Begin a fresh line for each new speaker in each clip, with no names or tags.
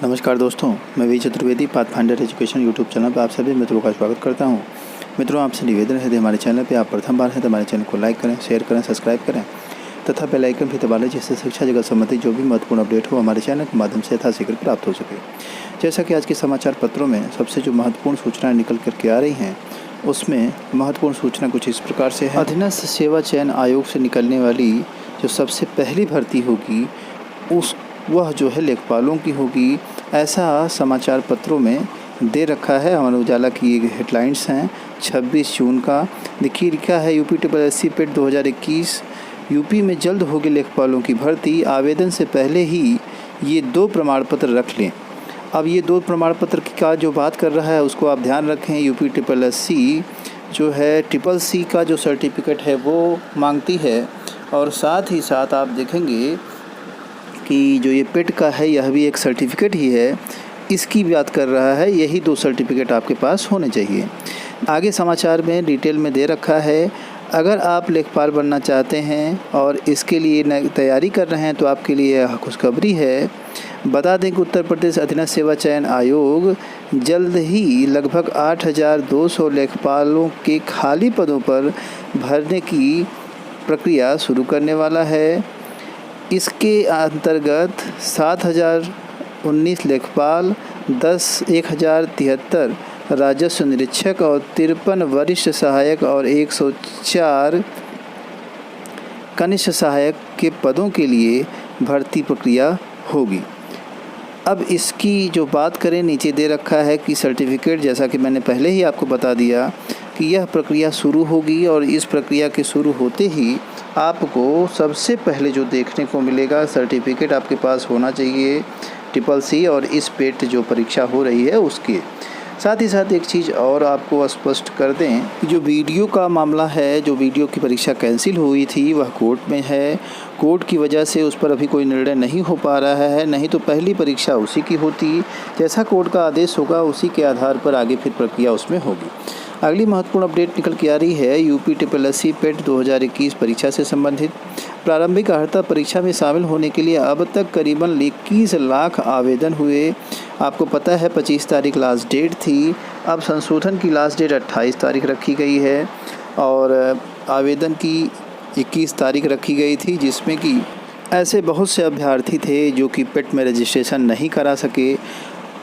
नमस्कार दोस्तों, मैं V Chaturvedi Pathfinder Education YouTube channel पर आप सभी मित्रों का स्वागत करता हूं। मित्रों, आपसे निवेदन है कि हमारे चैनल पर आप प्रथम बार हैं तो हमारे चैनल को लाइक करें, शेयर करें, सब्सक्राइब करें तथा बेल आइकन भी दबा लें, जिससे शिक्षा जगत संबंधी जो भी महत्वपूर्ण अपडेट हो हमारे चैनल के माध्यम से यथाशीघ्र प्राप्त हो सके। जैसा कि आज के समाचार पत्रों में सबसे जो महत्वपूर्ण सूचनाएँ निकल करके आ रही हैं, उसमें महत्वपूर्ण सूचना कुछ इस प्रकार से है। अधीनस्थ सेवा चयन आयोग से निकलने वाली जो सबसे पहली भर्ती होगी वह जो है लेखपालों की होगी, ऐसा समाचार पत्रों में दे रखा है। अमर उजाला की ये हेडलाइंस हैं 26 जून का। देखिए, लिखा है UPSSC पेट 2021, यूपी में जल्द होगी लेखपालों की भर्ती, आवेदन से पहले ही ये 2 प्रमाण पत्र रख लें। अब ये 2 प्रमाण पत्र का जो बात कर रहा है उसको आप ध्यान रखें। UPSSC जो है CCC का जो सर्टिफिकेट है वो मांगती है, और साथ ही साथ आप देखेंगे कि जो ये पेट का है यह भी एक सर्टिफिकेट ही है, इसकी बात कर रहा है। यही 2 सर्टिफिकेट आपके पास होने चाहिए। आगे समाचार में डिटेल में दे रखा है, अगर आप लेखपाल बनना चाहते हैं और इसके लिए तैयारी कर रहे हैं तो आपके लिए खुशखबरी है। बता दें कि उत्तर प्रदेश अधीनस्थ सेवा चयन आयोग जल्द ही लगभग 8,200 लेखपालों के खाली पदों पर भरने की प्रक्रिया शुरू करने वाला है। इसके अंतर्गत 7,019 लेखपाल, 1,073 राजस्व निरीक्षक और 53 वरिष्ठ सहायक और 104 कनिष्ठ सहायक के पदों के लिए भर्ती प्रक्रिया होगी। अब इसकी जो बात करें, नीचे दे रखा है कि सर्टिफिकेट, जैसा कि मैंने पहले ही आपको बता दिया कि यह प्रक्रिया शुरू होगी, और इस प्रक्रिया के शुरू होते ही आपको सबसे पहले जो देखने को मिलेगा, सर्टिफिकेट आपके पास होना चाहिए CCC और इस पेट जो परीक्षा हो रही है उसके साथ ही साथ एक चीज़ और आपको स्पष्ट कर दें कि जो वीडियो का मामला है, जो वीडियो की परीक्षा कैंसिल हुई थी वह कोर्ट में है। कोर्ट की वजह से उस पर अभी कोई निर्णय नहीं हो पा रहा है, नहीं तो पहली परीक्षा उसी की होती। जैसा कोर्ट का आदेश होगा उसी के आधार पर आगे फिर प्रक्रिया उसमें होगी। अगली महत्वपूर्ण अपडेट निकल के आ रही है UPSSC पेट 2021 परीक्षा से संबंधित। प्रारंभिक अर्हता परीक्षा में शामिल होने के लिए अब तक करीबन 21 लाख आवेदन हुए। आपको पता है 25 तारीख लास्ट डेट थी, अब संशोधन की लास्ट डेट 28 तारीख रखी गई है और आवेदन की 21 तारीख रखी गई थी, जिसमें कि ऐसे बहुत से अभ्यर्थी थे जो कि पेट में रजिस्ट्रेशन नहीं करा सके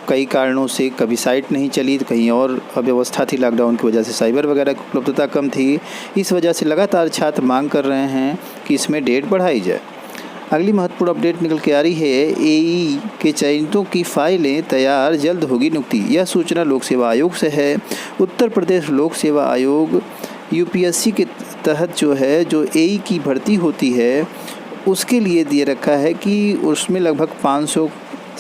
कई कारणों से। कभी साइट नहीं चली तो कहीं और अव्यवस्था थी, लॉकडाउन की वजह से साइबर वगैरह की उपलब्धता कम थी। इस वजह से लगातार छात्र मांग कर रहे हैं कि इसमें डेट बढ़ाई जाए। अगली महत्वपूर्ण अपडेट निकल के आ रही है, AE के चयनितों की फाइलें तैयार, जल्द होगी नियुक्ति। यह सूचना लोक सेवा आयोग से है। उत्तर प्रदेश लोक सेवा आयोग UPSC के तहत जो AE की भर्ती होती है उसके लिए दिए रखा है कि उसमें लगभग 500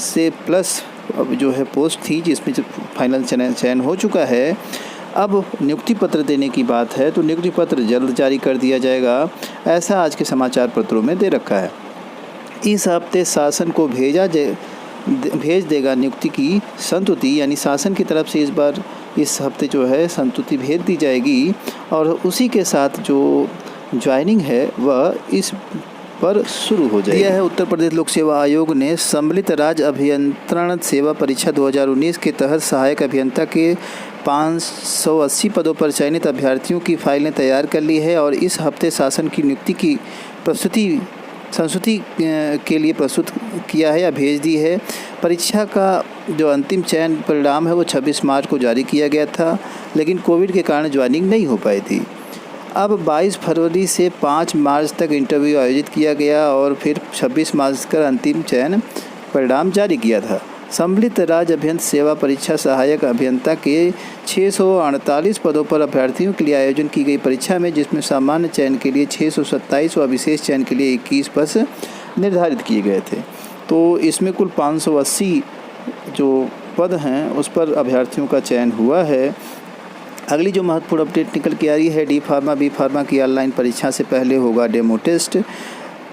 से प्लस अब जो है पोस्ट थी, जिसमें फाइनल चयन हो चुका है। अब नियुक्ति पत्र देने की बात है तो नियुक्ति पत्र जल्द जारी कर दिया जाएगा, ऐसा आज के समाचार पत्रों में दे रखा है। इस हफ्ते शासन को भेज देगा नियुक्ति की संतुति, यानी शासन की तरफ से इस बार इस हफ्ते जो है संतुति भेज दी जाएगी, और उसी के साथ जो ज्वाइनिंग है वह इस पर शुरू हो जाएगी। यह है उत्तर प्रदेश लोक सेवा आयोग ने सम्मिलित राज्य अभियंत्रण सेवा परीक्षा 2019 के तहत सहायक अभियंता के 580 पदों पर चयनित अभ्यर्थियों की फाइलें तैयार कर ली है, और इस हफ्ते शासन की नियुक्ति की संस्तुति के लिए प्रस्तुत किया है या भेज दी है। परीक्षा का जो अंतिम चयन परिणाम है वो 26 मार्च को जारी किया गया था, लेकिन कोविड के कारण ज्वाइनिंग नहीं हो पाई थी। अब 22 फरवरी से 5 मार्च तक इंटरव्यू आयोजित किया गया और फिर 26 मार्च का अंतिम चयन परिणाम जारी किया था। सम्मिलित राज्य अभियंता सेवा परीक्षा सहायक अभियंता के 648 पदों पर अभ्यर्थियों के लिए आयोजन की गई परीक्षा में, जिसमें सामान्य चयन के लिए 627 व विशेष चयन के लिए 21 पद निर्धारित किए गए थे। तो इसमें कुल 580 जो पद हैं उस पर अभ्यर्थियों का चयन हुआ है। अगली जो महत्वपूर्ण अपडेट निकल के आ रही है, D फार्मा B फार्मा की ऑनलाइन परीक्षा से पहले होगा डेमो टेस्ट।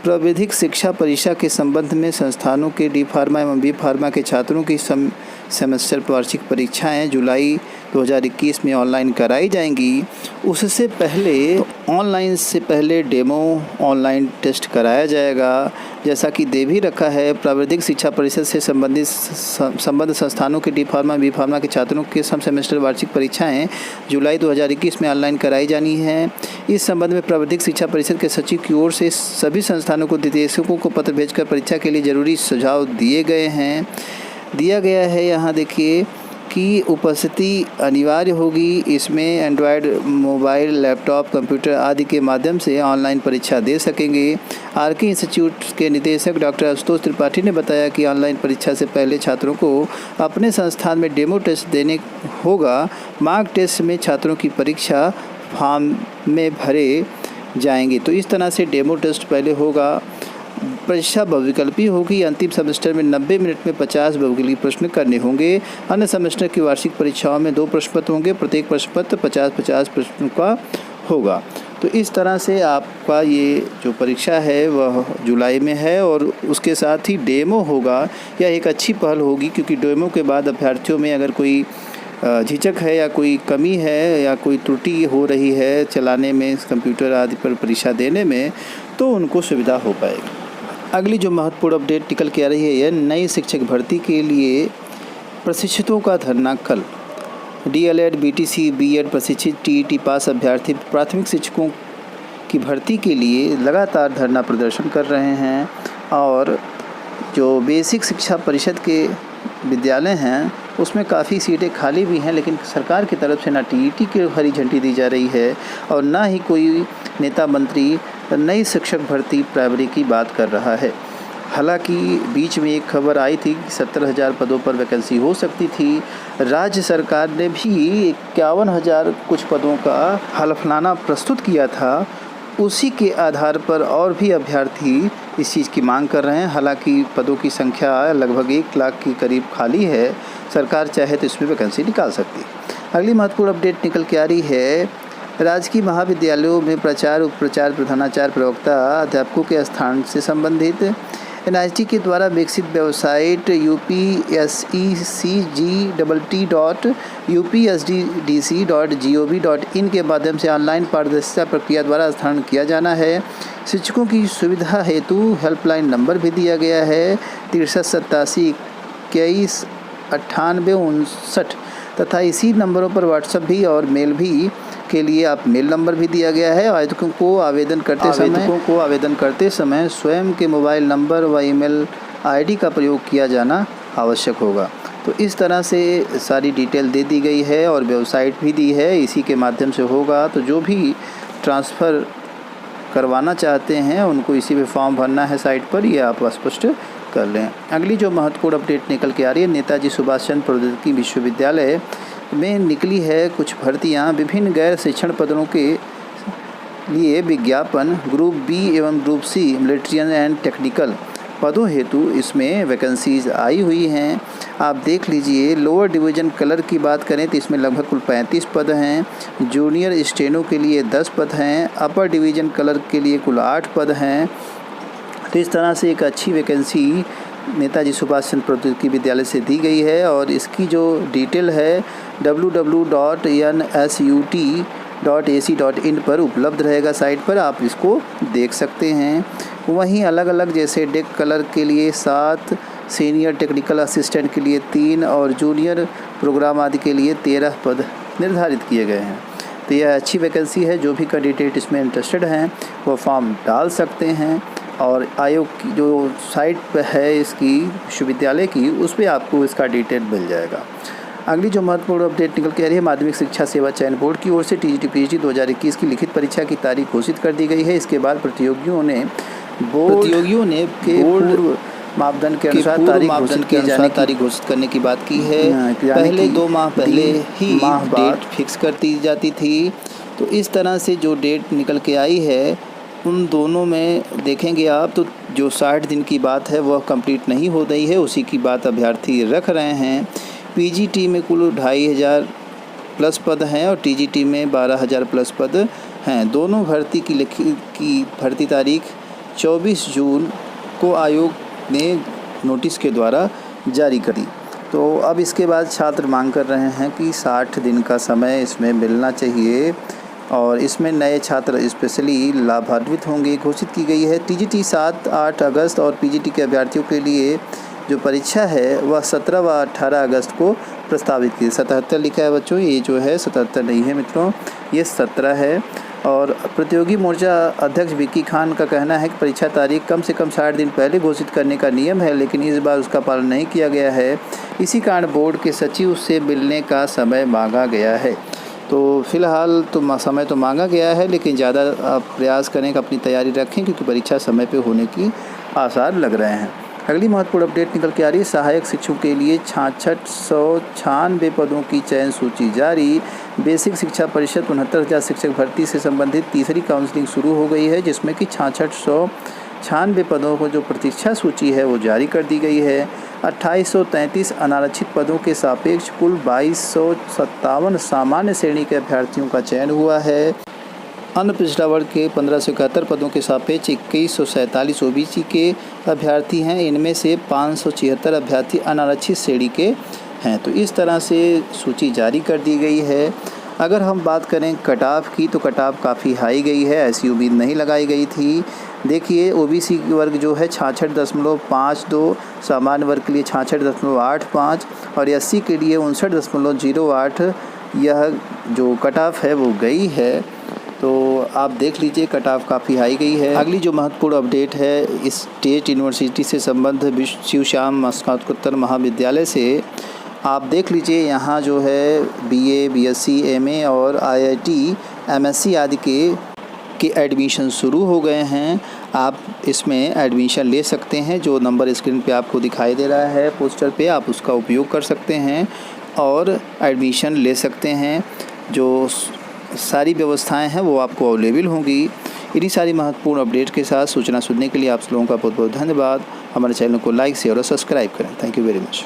प्राविधिक शिक्षा परीक्षा के संबंध में संस्थानों के D फार्मा एवं B फार्मा के छात्रों की सेमेस्टर वार्षिक परीक्षाएं जुलाई 2021 में ऑनलाइन कराई जाएंगी। उससे पहले ऑनलाइन से पहले डेमो ऑनलाइन टेस्ट कराया जाएगा। जैसा कि दे भी रखा है, प्राविधिक शिक्षा परिषद से संबद्ध संस्थानों के डी फार्मा बी फार्मा के छात्रों के सम सेमेस्टर वार्षिक परीक्षाएं जुलाई 2021 में ऑनलाइन कराई जानी है। इस संबंध में प्राविधिक शिक्षा परिषद के सचिव की ओर से सभी संस्थानों को निर्देशकों को पत्र भेजकर परीक्षा के लिए जरूरी सुझाव दिया गया है। यहाँ देखिए कि उपस्थिति अनिवार्य होगी। इसमें एंड्रॉयड मोबाइल, लैपटॉप, कंप्यूटर आदि के माध्यम से ऑनलाइन परीक्षा दे सकेंगे। आरके इंस्टीट्यूट के निदेशक डॉक्टर आशुतोष त्रिपाठी ने बताया कि ऑनलाइन परीक्षा से पहले छात्रों को अपने संस्थान में डेमो टेस्ट देने होगा। मॉक टेस्ट में छात्रों की परीक्षा फॉर्म में भरे जाएंगे। तो इस तरह से डेमो टेस्ट पहले होगा। परीक्षा बहुविकल्पी होगी। अंतिम सेमेस्टर में 90 मिनट में 50 बहुविकल्पी प्रश्न करने होंगे। अन्य सेमेस्टर की वार्षिक परीक्षाओं में 2 प्रश्न पत्र होंगे। प्रत्येक प्रश्न पत्र 50-50 प्रश्नों का होगा। तो इस तरह से आपका ये जो परीक्षा है वह जुलाई में है और उसके साथ ही डेमो होगा। यह एक अच्छी पहल होगी, क्योंकि डेमो के बाद अभ्यर्थियों में अगर कोई झिझक है या कोई कमी है या कोई त्रुटि हो रही है चलाने में, कंप्यूटर आदि पर परीक्षा देने में, तो उनको सुविधा हो पाएगी। अगली जो महत्वपूर्ण अपडेट निकल के आ रही है, यह नई शिक्षक भर्ती के लिए प्रशिक्षितों का धरना कल। DLED, BTC, B.Ed प्रशिक्षित TET पास अभ्यर्थी प्राथमिक शिक्षकों की भर्ती के लिए लगातार धरना प्रदर्शन कर रहे हैं और जो बेसिक शिक्षा परिषद के विद्यालय हैं उसमें काफ़ी सीटें खाली भी हैं, लेकिन सरकार की तरफ से ना TET की हरी झंडी दी जा रही है और ना ही कोई नेता मंत्री नई शिक्षक भर्ती प्राइमरी की बात कर रहा है। हालांकि बीच में एक खबर आई थी कि 70,000 पदों पर वैकेंसी हो सकती थी। राज्य सरकार ने भी 51,000 कुछ पदों का हलफनामा प्रस्तुत किया था। उसी के आधार पर और भी अभ्यर्थी इस चीज़ की मांग कर रहे हैं। हालांकि पदों की संख्या लगभग 1 लाख के करीब खाली है। सरकार चाहे तो इसमें वैकेंसी निकाल सकती है। अगली महत्वपूर्ण अपडेट निकल के आ रही है, राजकीय महाविद्यालयों में प्रचार, उपप्रचार, प्रधानाचार्य, प्रवक्ता, अध्यापकों के स्थान से संबंधित NIST के द्वारा विकसित वेबसाइट upsecgt.upsdc.gov.in के माध्यम से ऑनलाइन पारदर्शिता प्रक्रिया द्वारा स्थानांतरण किया जाना है। शिक्षकों की सुविधा हेतु हेल्पलाइन नंबर भी दिया गया है 6387 21 98 59 तथा इसी नंबरों पर व्हाट्सएप भी और मेल भी के लिए आप मेल नंबर भी दिया गया है। आवेदकों को आवेदन करते समय स्वयं के मोबाइल नंबर व ईमेल आईडी का प्रयोग किया जाना आवश्यक होगा। तो इस तरह से सारी डिटेल दे दी गई है और वेबसाइट भी दी है, इसी के माध्यम से होगा। तो जो भी ट्रांसफ़र करवाना चाहते हैं उनको इसी में फॉर्म भरना है साइट पर, ये आप स्पष्ट कर लें। अगली जो महत्वपूर्ण अपडेट निकल के आ रही है, नेताजी सुभाष चंद्र प्रौद्योगिकी विश्वविद्यालय में निकली है कुछ भर्तियां। विभिन्न गैर शिक्षण पदों के लिए विज्ञापन। ग्रुप बी एवं ग्रुप सी मिलिट्रियन एंड टेक्निकल पदों हेतु इसमें वैकेंसीज आई हुई हैं। आप देख लीजिए। लोअर डिवीज़न कलर की बात करें तो इसमें लगभग कुल 35 पद हैं। जूनियर स्टेनो के लिए 10 पद हैं। अपर डिवीज़न कलर के लिए कुल 8 पद हैं। तो इस तरह से एक अच्छी वैकेंसी नेताजी सुभाष चंद्र प्रौद्योगिकी विद्यालय से दी गई है और इसकी जो डिटेल है www.nsut.ac.in पर उपलब्ध रहेगा साइट पर, आप इसको देख सकते हैं। वहीं अलग अलग जैसे डेक कलर के लिए 7, सीनियर टेक्निकल असिस्टेंट के लिए 3 और जूनियर प्रोग्राम आदि के लिए 13 पद निर्धारित किए गए हैं। तो यह अच्छी वैकेंसी है। जो भी कैंडिडेट इसमें इंटरेस्टेड हैं वो फॉर्म डाल सकते हैं और आयोग की जो साइट पर है इसकी विश्वविद्यालय की, उस पर आपको इसका डिटेल मिल जाएगा। अगली जो महत्वपूर्ण अपडेट निकल के आ रही है, माध्यमिक शिक्षा सेवा चयन बोर्ड की ओर से TGT PhD 2021 की लिखित परीक्षा की तारीख घोषित कर दी गई है। इसके बाद प्रतियोगियों ने पूर्व मापदंड के अनुसार तारीख घोषित करने की बात की है। पहले 2 माह पहले ही डेट फिक्स कर दी जाती थी। तो इस तरह से जो डेट निकल के आई है उन दोनों में देखेंगे आप तो जो 60 दिन की बात है वह कंप्लीट नहीं हो रही है, उसी की बात अभ्यर्थी रख रहे हैं। PGT में कुल 2500 प्लस पद हैं और TGT में 12,000 प्लस पद हैं। दोनों भर्ती की भर्ती तारीख 24 जून को आयोग ने नोटिस के द्वारा जारी कर दी। तो अब इसके बाद छात्र मांग कर रहे हैं कि 60 दिन का समय इसमें मिलना चाहिए और इसमें नए छात्र स्पेशली लाभान्वित होंगे। घोषित की गई है टीजीटी 7-8 अगस्त और पीजीटी के अभ्यर्थियों के लिए जो परीक्षा है वह 17 व 18 अगस्त को प्रस्तावित की। 77 लिखा है बच्चों, ये जो है 77 नहीं है मित्रों, ये 17 है। और प्रतियोगी मोर्चा अध्यक्ष विक्की खान का कहना है कि परीक्षा तारीख कम से कम 60 दिन पहले घोषित करने का नियम है, लेकिन इस बार उसका पालन नहीं किया गया है। इसी कारण बोर्ड के सचिव से मिलने का समय मांगा गया है। तो फ़िलहाल तो समय तो मांगा गया है, लेकिन ज़्यादा प्रयास करें कि अपनी तैयारी रखें, क्योंकि परीक्षा समय पे होने की आसार लग रहे हैं। अगली महत्वपूर्ण अपडेट निकल के आ रही है। सहायक शिक्षकों के लिए 6696 पदों की चयन सूची जारी। बेसिक शिक्षा परिषद 69,000 शिक्षक भर्ती से संबंधित तीसरी काउंसलिंग शुरू हो गई है, जिसमें कि 6696 पदों को जो प्रतीक्षा सूची है वो जारी कर दी गई है। 2833 अनारक्षित पदों के सापेक्ष कुल 2257 सामान्य श्रेणी के अभ्यर्थियों का चयन हुआ है। अन्य पिछड़ा वर्ग के 1571 पदों के सापेक्ष 2147 ओबीसी के अभ्यर्थी हैं। इनमें से 576 अभ्यर्थी अनारक्षित श्रेणी के हैं। तो इस तरह से सूची जारी कर दी गई है। अगर हम बात करें कट ऑफ की, तो कट ऑफ काफ़ी हाई गई है, ऐसी उम्मीद नहीं लगाई गई थी। देखिए ओबीसी वर्ग जो है 66.52, सामान्य वर्ग के लिए 66.85 और एससी के लिए 59.08 यह जो कट ऑफ है वो गई है। तो आप देख लीजिए कट ऑफ काफ़ी हाई गई है। अगली जो महत्वपूर्ण अपडेट है स्टेट यूनिवर्सिटी से संबंध शिव श्याम स्नातकोत्तर महाविद्यालय से, आप देख लीजिए यहाँ जो है बीए, बीएससी, एमए और आईआईटी, एमएससी आदि के एडमिशन शुरू हो गए हैं। आप इसमें एडमिशन ले सकते हैं। जो नंबर स्क्रीन पे आपको दिखाई दे रहा है पोस्टर पे, आप उसका उपयोग कर सकते हैं और एडमिशन ले सकते हैं। जो सारी व्यवस्थाएं हैं वो आपको अवेलेबल होंगी। इन्हीं सारी महत्वपूर्ण अपडेट के साथ सूचना सुनने के लिए आप लोगों का बहुत बहुत धन्यवाद। हमारे चैनल को लाइक, शेयर और सब्सक्राइब करें। Thank you very much.